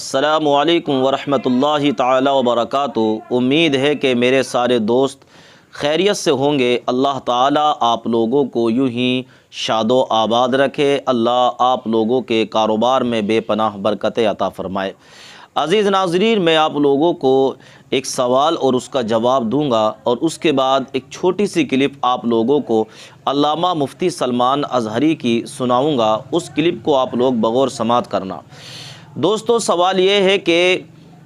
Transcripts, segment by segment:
السلام علیکم ورحمۃ اللہ تعالی وبرکاتہ۔ امید ہے کہ میرے سارے دوست خیریت سے ہوں گے۔ اللہ تعالیٰ آپ لوگوں کو یوں ہی شاد و آباد رکھے۔ اللہ آپ لوگوں کے کاروبار میں بے پناہ برکتیں عطا فرمائے۔ عزیز ناظرین، میں آپ لوگوں کو ایک سوال اور اس کا جواب دوں گا، اور اس کے بعد ایک چھوٹی سی کلپ آپ لوگوں کو علامہ مفتی سلمان اظہری کی سناؤں گا۔ اس کلپ کو آپ لوگ بغور سماعت کرنا۔ دوستو، سوال یہ ہے کہ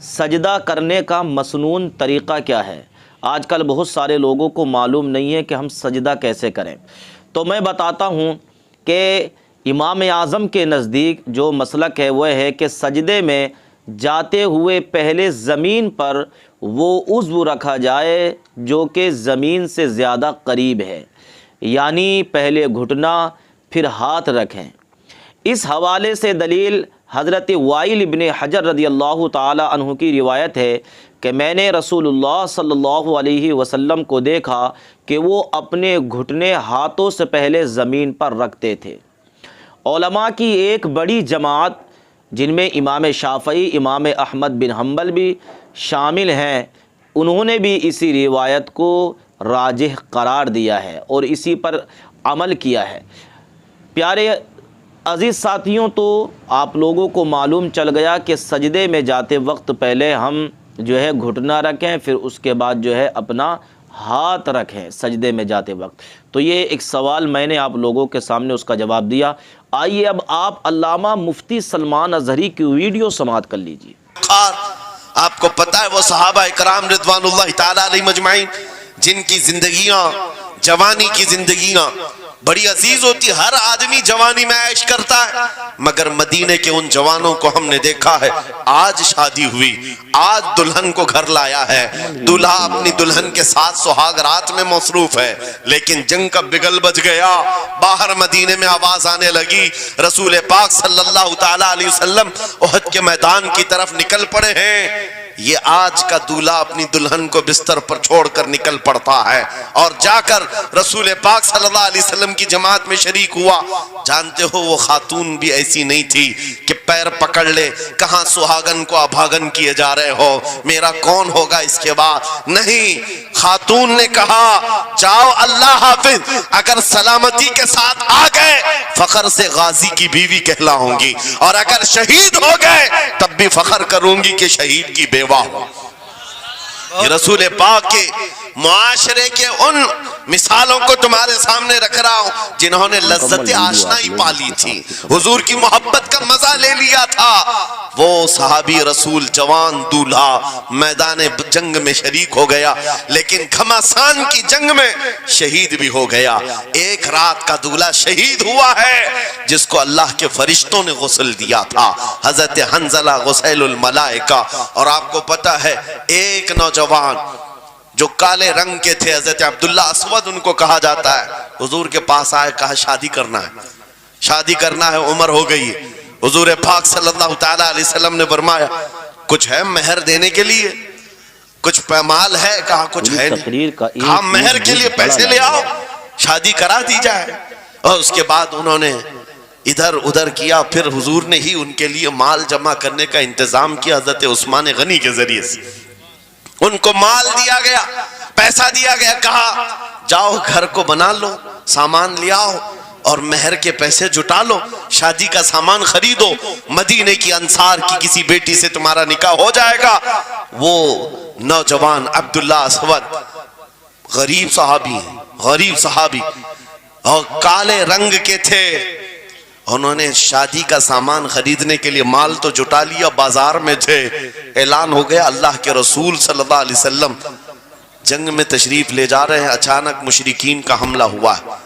سجدہ کرنے کا مسنون طریقہ کیا ہے؟ آج کل بہت سارے لوگوں کو معلوم نہیں ہے کہ ہم سجدہ کیسے کریں، تو میں بتاتا ہوں کہ امام اعظم کے نزدیک جو مسلک ہے وہ ہے کہ سجدے میں جاتے ہوئے پہلے زمین پر وہ عضو رکھا جائے جو کہ زمین سے زیادہ قریب ہے، یعنی پہلے گھٹنا پھر ہاتھ رکھیں۔ اس حوالے سے دلیل حضرت وائل ابن حجر رضی اللہ تعالی عنہ کی روایت ہے کہ میں نے رسول اللہ صلی اللہ علیہ وسلم کو دیکھا کہ وہ اپنے گھٹنے ہاتھوں سے پہلے زمین پر رکھتے تھے۔ علماء کی ایک بڑی جماعت جن میں امام شافعی، امام احمد بن حنبل بھی شامل ہیں، انہوں نے بھی اسی روایت کو راجح قرار دیا ہے اور اسی پر عمل کیا ہے۔ پیارے عزیز ساتھیوں، تو آپ لوگوں کو معلوم چل گیا کہ سجدے میں جاتے وقت پہلے ہم جو ہے گھٹنا رکھیں، پھر اس کے بعد جو ہے اپنا ہاتھ رکھیں سجدے میں جاتے وقت۔ تو یہ ایک سوال میں نے آپ لوگوں کے سامنے اس کا جواب دیا۔ آئیے اب آپ علامہ مفتی سلمان اظہری کی ویڈیو سماعت کر لیجیے۔ آپ کو پتہ ہے وہ صحابہ اکرام رضوان اللہ تعالی علیہ مجمعین جن کی زندگیاں، جوانی کی زندگیاں بڑی عزیز ہوتی، ہر آدمی جوانی میں عیش کرتا ہے، مگر مدینے کے ان جوانوں کو ہم نے دیکھا ہے آج شادی ہوئی، آج دلہن کو گھر لایا ہے، دلہا اپنی دلہن کے ساتھ سہاگ رات میں مصروف ہے، لیکن جنگ کا بگل بج گیا، باہر مدینے میں آواز آنے لگی، رسول پاک صلی اللہ تعالی علیہ وسلم احد کے میدان کی طرف نکل پڑے ہیں۔ یہ آج کا دولہا اپنی دلہن کو بستر پر چھوڑ کر نکل پڑتا ہے اور جا کر رسول پاک صلی اللہ علیہ وسلم کی جماعت میں شریک ہوا۔ جانتے ہو وہ خاتون بھی ایسی نہیں تھی کہ پیر پکڑ لے، کہاں سہاگن کو ابھاگن کیے جا رہے ہو، میرا کون ہوگا اس کے بعد؟ نہیں، خاتون نے کہا جاؤ اللہ حافظ، اگر سلامتی کے ساتھ آ گئے فخر سے غازی کی بیوی کہلاؤں گی، اور اگر شہید ہو گئے تب بھی فخر کروں گی کہ شہید کی بیوہ ہو۔ یہ رسول پاک کے معاشرے کے ان مثالوں کو تمہارے سامنے رکھ رہا ہوں جنہوں نے لذت آشنائی پالی تھی، حضور کی محبت کا مزہ لے لیا تھا۔ وہ صحابی رسول جوان دولہا میدان جنگ میں شریک ہو گیا، لیکن گھمسان کی جنگ میں شہید بھی ہو گیا۔ ایک رات کا دولہا شہید ہوا ہے جس کو اللہ کے فرشتوں نے غسل دیا تھا، حضرت حنظلہ غسیل الملائکہ۔ اور آپ کو پتہ ہے ایک نوجوان جو کالے رنگ کے تھے، حضرت عبداللہ اسود ان کو کہا جاتا ہے، حضور کے پاس آئے، کہا شادی کرنا ہے، شادی کرنا ہے، عمر ہو گئی ہے۔ حضور پاک صلی اللہ تعالی علیہ وسلم نے فرمایا کچھ ہے مہر دینے کے لیے، کچھ پیمال ہے؟ کہا کچھ ہے نہیں۔ کہا مہر کے لیے پیسے لے آؤ، شادی کرا دی جائے۔ اور اس کے بعد انہوں نے ادھر ادھر کیا، پھر حضور نے ہی ان کے لیے مال جمع کرنے کا انتظام کیا حضرت عثمان غنی کے ذریعے سے۔ ان کو مال دیا گیا، پیسہ دیا گیا، کہا جاؤ گھر کو بنا لو، سامان لے آؤ اور مہر کے پیسے جٹا لو، شادی کا سامان خریدو، مدینے کی انصار کی کسی بیٹی سے تمہارا نکاح ہو جائے گا۔ وہ نوجوان عبداللہ اسود غریب صحابی ہیں، غریب صحابی، اور کالے رنگ کے تھے۔ انہوں نے شادی کا سامان خریدنے کے لیے مال تو جٹا لیا، بازار میں تھے، اعلان ہو گیا اللہ کے رسول صلی اللہ علیہ وسلم جنگ میں تشریف لے جا رہے ہیں، اچانک مشرکین کا حملہ ہوا ہے۔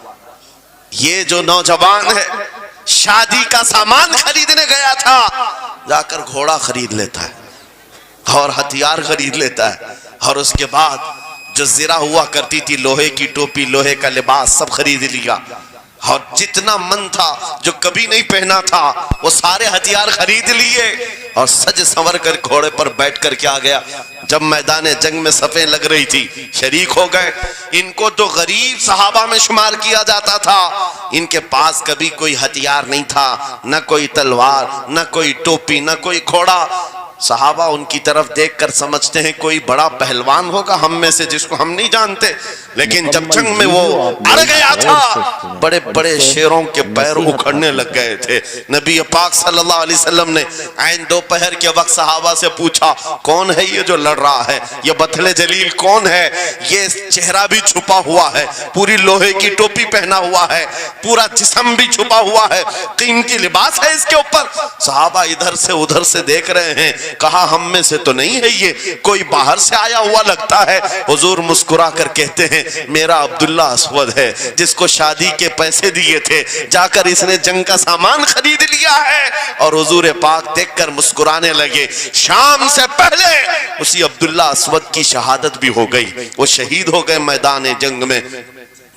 یہ جو نوجوان ہے شادی کا سامان خریدنے گیا تھا، جا کر گھوڑا خرید لیتا ہے اور ہتھیار خرید لیتا ہے، اور اس کے بعد جو زرہ ہوا کرتی تھی، لوہے کی ٹوپی، لوہے کا لباس سب خرید لیا، اور جتنا من تھا جو کبھی نہیں پہنا تھا وہ سارے ہتھیار خرید لیے، اور سج سنور کر گھوڑے پر بیٹھ کر کیا گیا۔ جب میدان جنگ میں صفیں لگ رہی تھی شریک ہو گئے۔ ان کو تو غریب صحابہ میں شمار کیا جاتا تھا، ان کے پاس کبھی کوئی ہتھیار نہیں تھا، نہ کوئی تلوار، نہ کوئی ٹوپی، نہ کوئی گھوڑا۔ صحابہ ان کی طرف دیکھ کر سمجھتے ہیں کوئی بڑا پہلوان ہوگا ہم میں سے جس کو ہم نہیں جانتے، لیکن جب جنگ میں وہ اڑ گیا تھا بڑے بڑے شیروں کے پیر اکھڑنے لگ گئے تھے۔ نبی پاک صلی اللہ علیہ وسلم نے عین دوپہر کے وقت صحابہ سے پوچھا کون ہے یہ جو لڑ رہا ہے، یہ بطل جلیل کون ہے؟ یہ چہرہ بھی چھپا ہوا ہے، پوری لوہے کی ٹوپی پہنا ہوا ہے، پورا جسم بھی چھپا ہوا ہے، قیمتی لباس ہے اس کے اوپر۔ صحابہ ادھر سے ادھر سے دیکھ رہے ہیں، کہا ہم میں سے تو نہیں ہے، یہ کوئی باہر سے آیا ہوا لگتا ہے۔ حضور مسکرا کر کہتے ہیں میرا عبداللہ اسود ہے، جس کو شادی کے پیسے دیے تھے، جا کر اس نے جنگ کا سامان خرید لیا ہے۔ اور حضور پاک دیکھ کر مسکرانے لگے۔ شام سے پہلے اسی عبداللہ اسود کی شہادت بھی ہو گئی، وہ شہید ہو گئے میدان جنگ میں۔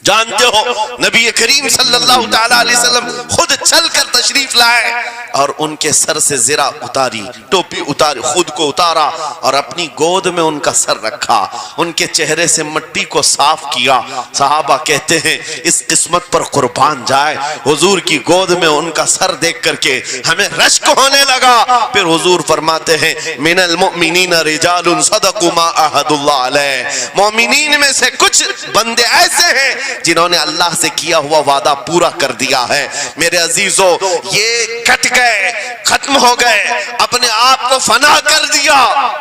جانتے ہو نبی کریم صلی اللہ تعالیٰ علیہ وسلم خود چل کر تشریف لائے اور ان کے سر سے زرہ اتاری، ٹوپی اتاری، خود کو اتارا اور اپنی گود میں ان کا سر رکھا، ان کے چہرے سے مٹی کو صاف کیا۔ صحابہ کہتے ہیں اس قسمت پر قربان جائے، حضور کی گود میں ان کا سر دیکھ کر کے ہمیں رشک ہونے لگا۔ پھر حضور فرماتے ہیں من المؤمنین رجال صدقوا ما عاہدوا اللہ علیہ، مومنین میں سے کچھ بندے ایسے ہیں جنہوں نے اللہ سے کیا ہوا وعدہ پورا کر دیا ہے۔ میرے عزیزو یہ کٹ گئے، ختم ہو گئے، اپنے آپ کو فنا کر دیا۔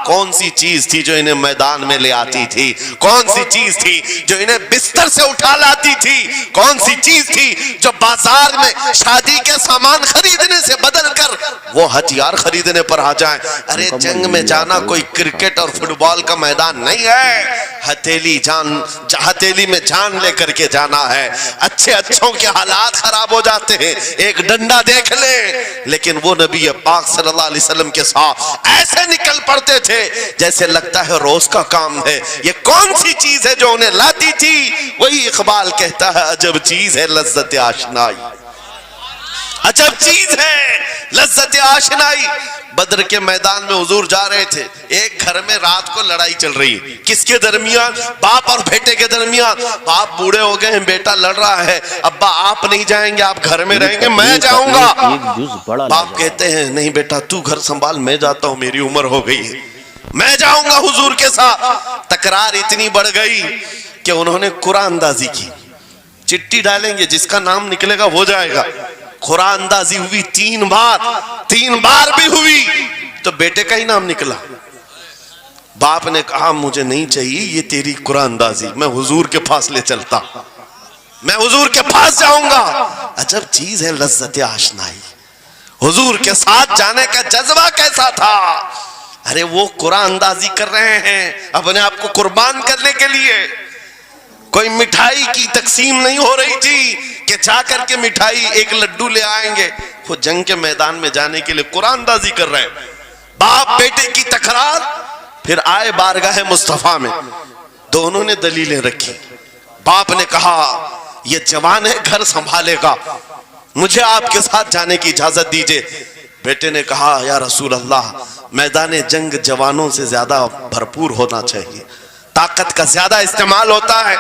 کون سی چیز تھی جو انہیں میدان میں لے آتی تھی؟ کون سی چیز تھی جو انہیں بستر سے اٹھا لاتی تھی؟ کون سی چیز تھی جو بازار میں شادی کے سامان خریدنے سے بدل کر وہ ہتھیار خریدنے پر آ جائیں؟ ارے جنگ میں جانا کوئی کرکٹ اور فٹ بال کا میدان نہیں ہے، ہتھیلی میں جان لے کر کے جانا ہے۔ اچھوں کے حالات خراب ہو جاتے ہیں، ایک ڈنڈا دیکھ لیں، لیکن وہ نبی پاک صلی اللہ علیہ وسلم کے ساتھ ایسے نکل پڑتے تھے جیسے لگتا ہے روز کا کام ہے۔ یہ کون سی چیز ہے جو انہیں لاتی تھی؟ وہی اقبال کہتا ہے عجب چیز ہے لذت آشنائی، عجب چیز ہے لذت آشنائی۔ بدر کے میدان میں حضور جا رہے تھے، ایک گھر میں رات کو لڑائی چل رہی ہے، کس کے درمیان؟ باپ اور بیٹے کے درمیان۔ باپ بوڑھے ہو گئے ہیں، بیٹا لڑ رہا ہے، ابا آپ نہیں جائیں گے، آپ گھر میں رہیں گے، میں جاؤں گا۔ باپ کہتے ہیں نہیں بیٹا تو گھر سنبھال، میں جاتا ہوں، میری عمر ہو گئی ہے، میں جاؤں گا حضور کے ساتھ۔ تکرار اتنی بڑھ گئی کہ انہوں نے قرآن اندازی کی، چٹھی ڈالیں گے جس کا نام نکلے گا وہ جائے گا۔ قرآن اندازی ہوئی تین بار بھی ہوئی تو بیٹے کا ہی نام نکلا۔ باپ نے کہا مجھے نہیں چاہیے یہ تیری قرآن اندازی، میں حضور کے پاس لے چلتا، میں حضور کے پاس جاؤں گا۔ عجب چیز ہے لذت آشنائی، حضور کے ساتھ جانے کا جذبہ کیسا تھا۔ ارے وہ قرآن اندازی کر رہے ہیں اپنے آپ کو قربان کرنے کے لیے، کوئی مٹھائی کی تقسیم نہیں ہو رہی تھی کہ جا کر کے مٹھائی ایک لڈو لے آئیں گے، وہ جنگ کے میدان میں جانے کے لیے قرآن اندازی کر رہے ہیں۔ باپ بیٹے کی تکرار، پھر آئے بارگاہ مصطفیٰ میں، دونوں نے دلیلیں رکھی۔ باپ نے کہا یہ جوان ہے گھر سنبھالے گا، مجھے آپ کے ساتھ جانے کی اجازت دیجئے۔ بیٹے نے کہا یا رسول اللہ میدان جنگ جوانوں سے زیادہ بھرپور ہونا چاہیے، طاقت کا زیادہ استعمال ہوتا ہے،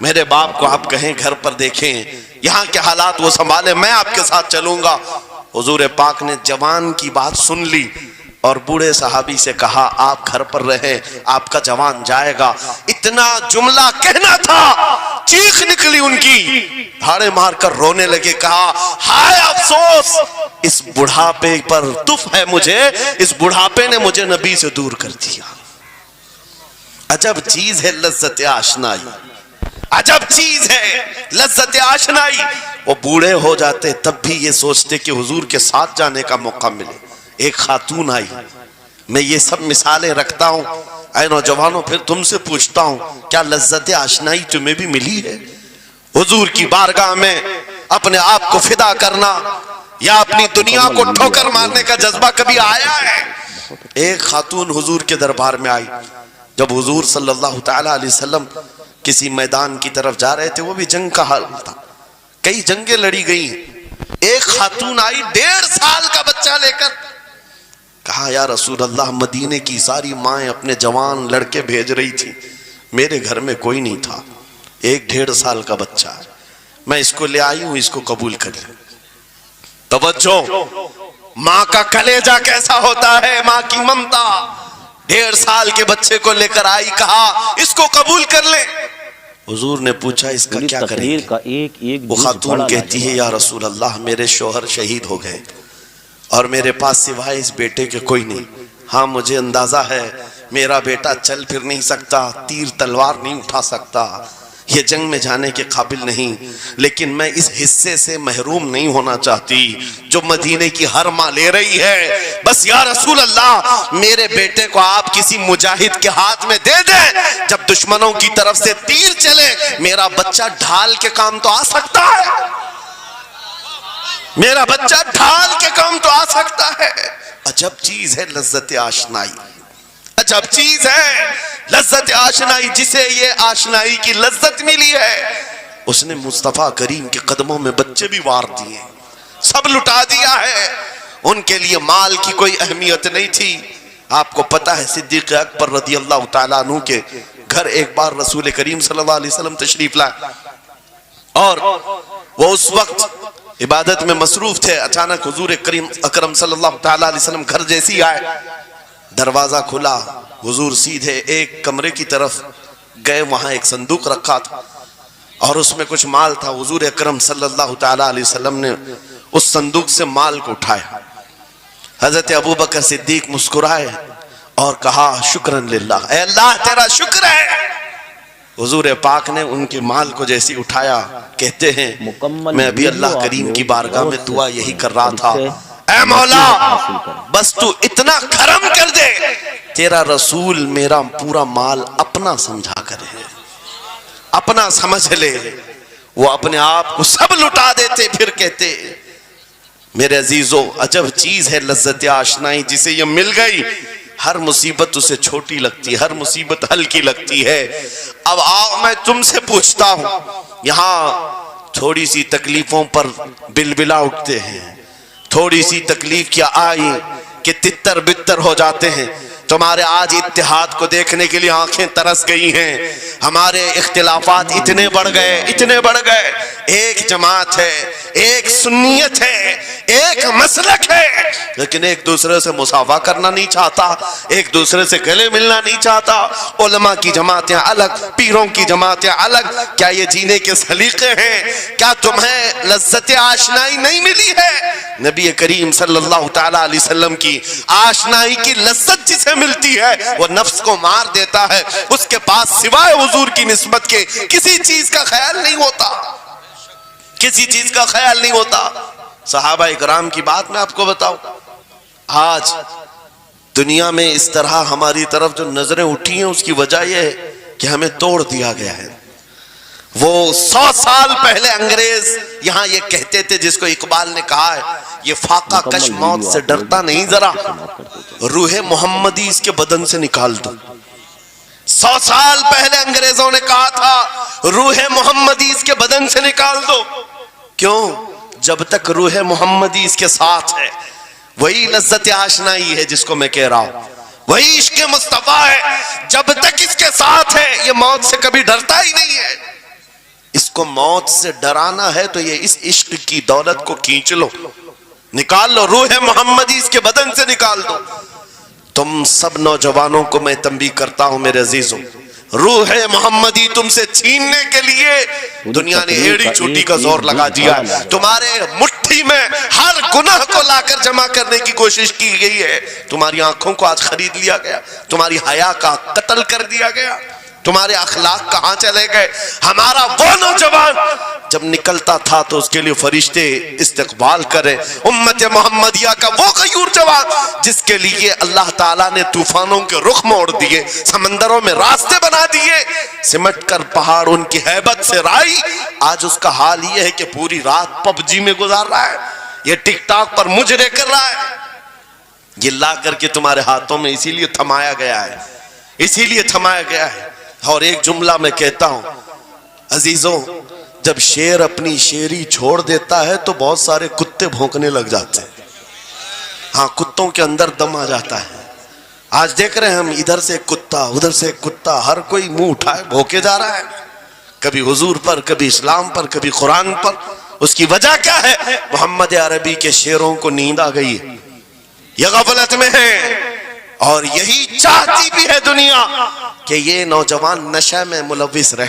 میرے باپ کو آپ کہیں گھر پر دیکھیں، یہاں کے حالات وہ سنبھالے، میں آپ کے ساتھ چلوں گا۔ حضور پاک نے جوان کی بات سن لی اور بوڑھے صحابی سے کہا آپ گھر پر رہیں، آپ کا جوان جائے گا۔ اتنا جملہ کہنا تھا، چیخ نکلی ان کی، دھاڑے مار کر رونے لگے، کہا ہائے افسوس، اس بڑھاپے پر تف ہے مجھے، اس بڑھاپے نے مجھے نبی سے دور کر دیا۔ عجب چیز ہے لذت آشنائی، عجب چیز ہے لذت آشنائی۔ وہ بوڑھے ہو جاتے تب بھی یہ سوچتے کہ حضور کے ساتھ جانے کا موقع ملے۔ ایک خاتون آئی، میں یہ سب مثالیں رکھتا ہوں، اے نوجوانوں پھر تم سے پوچھتا ہوں کیا لذت آشنائی تمہیں بھی ملی ہے؟ حضور کی بارگاہ میں اپنے آپ کو فدا کرنا یا اپنی دنیا کو ٹھوکر مارنے کا جذبہ کبھی آیا ہے؟ ایک خاتون حضور کے دربار میں آئی، جب حضور صلی اللہ تعالیٰ علیہ وسلم کسی میدان کی طرف جا رہے تھے، وہ بھی جنگ کا حال تھا، کئی جنگیں لڑی گئی، ایک خاتون آئی 1.5 سال کا بچہ لے کر، کہا یا رسول اللہ مدینے کی ساری مائیں اپنے جوان لڑکے بھیج رہی تھی، میرے گھر میں کوئی نہیں تھا، ایک 1.5 سال کا بچہ ہے، میں اس کو لے آئی ہوں، اس کو قبول کر لیں۔ توجہ، ماں کا کلیجہ کیسا ہوتا ہے، ماں کی ممتا. 1.5 سال کے بچے کو لے کر آئی، کہا اس کو قبول کر لیں. حضور نے پوچھا اس کا کیا کریں تقریر گے؟ کا ایک وہ خاتون کہتی ہے یا رسول اللہ میرے شوہر شہید ہو گئے اور میرے پاس سوائے اس بیٹے کے کوئی نہیں. ہاں مجھے اندازہ ہے میرا بیٹا چل پھر نہیں سکتا، تیر تلوار نہیں اٹھا سکتا، یہ جنگ میں جانے کے قابل نہیں، لیکن میں اس حصے سے محروم نہیں ہونا چاہتی جو مدینے کی ہر ماں لے رہی ہے. بس یا رسول اللہ میرے بیٹے کو آپ کسی مجاہد کے ہاتھ میں دے دیں، جب دشمنوں کی طرف سے تیر چلے میرا بچہ ڈھال کے کام تو آ سکتا ہے، میرا بچہ ڈھال کے کام تو آ سکتا ہے. عجب چیز ہے لذت آشنائی، عجب چیز ہے لذت آشنائی. جسے یہ آشنائی کی لذت ملی ہے اس نے مصطفیٰ کریم کے قدموں میں بچے بھی وار دیے، سب لٹا دیا ہے. ان کے لیے مال کی کوئی اہمیت نہیں تھی. آپ کو پتا ہے صدیق اکبر رضی اللہ تعالیٰ عنہ کے گھر ایک بار رسول کریم صلی اللہ علیہ وسلم تشریف لائے اور وہ اس وقت عبادت میں مصروف تھے. اچانک حضور کریم اکرم صلی اللہ تعالیٰ علیہ وسلم گھر جیسی آئے، دروازہ کھلا، حضور سیدھے ایک کمرے کی طرف گئے، وہاں ایک صندوق رکھا تھا اور اس میں کچھ مال تھا. حضور اکرم صلی اللہ تعالیٰ علیہ وسلم نے اس صندوق سے مال کو اٹھایا. حضرت ابوبکر صدیق مسکرائے اور کہا شکرن للہ، اے اللہ تیرا شکر ہے. حضور پاک نے ان کے مال کو جیسی اٹھایا، کہتے ہیں میں ابھی اللہ کریم کی بارگاہ میں دعا یہی کر رہا تھا، اے مولا بس تو اتنا کرم کر دے تیرا رسول میرا پورا مال اپنا سمجھا کرے، اپنا سمجھ لے. وہ اپنے آپ کو سب لٹا دیتے، پھر کہتے میرے عزیزو عجب چیز ہے لذت آشنائی. جسے یہ مل گئی ہر مصیبت اسے چھوٹی لگتی ہے، ہر مصیبت ہلکی لگتی ہے. اب آؤ میں تم سے پوچھتا ہوں، یہاں تھوڑی سی تکلیفوں پر بلبلا اٹھتے ہیں، تھوڑی سی تکلیف کیا آئی کہ تتر بتر ہو جاتے ہیں. تمہارے آج اتحاد کو دیکھنے کے لیے آنکھیں ترس گئی ہیں. ہمارے اختلافات اتنے بڑھ گئے، اتنے بڑھ گئے. ایک جماعت ہے، ایک سنیت ہے، ایک مسلک ہے، لیکن ایک دوسرے سے مساوا کرنا نہیں چاہتا، ایک دوسرے سے گلے ملنا نہیں چاہتا. علماء کی جماعتیں الگ، پیروں کی جماعتیں الگ. کیا یہ جینے کے سلیقے ہیں؟ کیا تمہیں لذت آشنائی نہیں ملی ہے؟ نبی کریم صلی اللہ تعالیٰ علیہ وسلم کی آشنائی کی لذت جسے ملتی ہے وہ نفس کو مار دیتا ہے. اس کے پاس سوائے حضور کی نسبت کے کسی چیز کا خیال نہیں ہوتا، کسی چیز کا خیال نہیں ہوتا. صحابہ اکرام کی بات میں آپ کو بتاؤں، آج دنیا میں اس طرح ہماری طرف جو نظریں اٹھی ہیں اس کی وجہ یہ ہے کہ ہمیں توڑ دیا گیا ہے. وہ 100 سال پہلے انگریز یہاں یہ کہتے تھے، جس کو اقبال نے کہا ہے یہ فاقہ کش موت سے ڈرتا نہیں، ذرا روح محمدی اس کے بدن سے نکال دو. 100 سال پہلے انگریزوں نے کہا تھا روح محمدی اس کے بدن سے نکال دو. کیوں؟ جب تک روح محمدی اس کے ساتھ ہے وہی لذت آشنائی ہے جس کو میں کہہ رہا ہوں، وہی عشق مصطفیٰ ہے. جب تک اس کے ساتھ ہے یہ موت سے کبھی ڈرتا ہی نہیں ہے. اس کو موت سے ڈرانا ہے تو یہ اس عشق کی دولت کو کھینچ لو، نکال لو، روح محمدی اس کے بدن سے نکال دو. تم سب نوجوانوں کو میں تنبیہ کرتا ہوں میرے عزیزوں، روح محمدی تم سے چھیننے کے لیے دنیا نے ایڑی چوٹی کا زور لگا دیا ہے. تمہارے مٹھی میں ہر گناہ کو لا کر جمع کرنے کی کوشش کی گئی ہے. تمہاری آنکھوں کو آج خرید لیا گیا، تمہاری حیا کا قتل کر دیا گیا، تمہارے اخلاق کہاں چلے گئے. ہمارا وہ نوجوان جب نکلتا تھا تو اس کے لیے فرشتے استقبال کرے. امت محمدیہ کا وہ غیور جوان جس کے لیے اللہ تعالیٰ نے طوفانوں کے رخ موڑ دیے، سمندروں میں راستے بنا دیے، سمٹ کر پہاڑ ان کی ہیبت سے رائی. آج اس کا حال یہ ہے کہ پوری رات پب جی میں گزار رہا ہے، یہ ٹک ٹاک پر مجرے کر رہا ہے. یہ لا کر کے تمہارے ہاتھوں میں اسی لیے تھمایا گیا ہے، اسی لیے تھمایا گیا ہے. اور ایک جملہ میں کہتا ہوں عزیزوں، جب شیر اپنی شیری چھوڑ دیتا ہے تو بہت سارے کتے بھونکنے لگ جاتے ہیں. ہاں کتوں کے اندر دم آ جاتا ہے. آج دیکھ رہے ہیں ہم، ادھر سے کتا ادھر سے کتا، ہر کوئی منہ اٹھائے بھونکے جا رہا ہے، کبھی حضور پر، کبھی اسلام پر، کبھی قرآن پر. اس کی وجہ کیا ہے؟ محمد عربی کے شعروں کو نیند آ گئی ہے، یہ غفلت میں ہے، اور یہی چاہتی بھی ہے دنیا کہ یہ نوجوان نشہ میں ملوث رہیں۔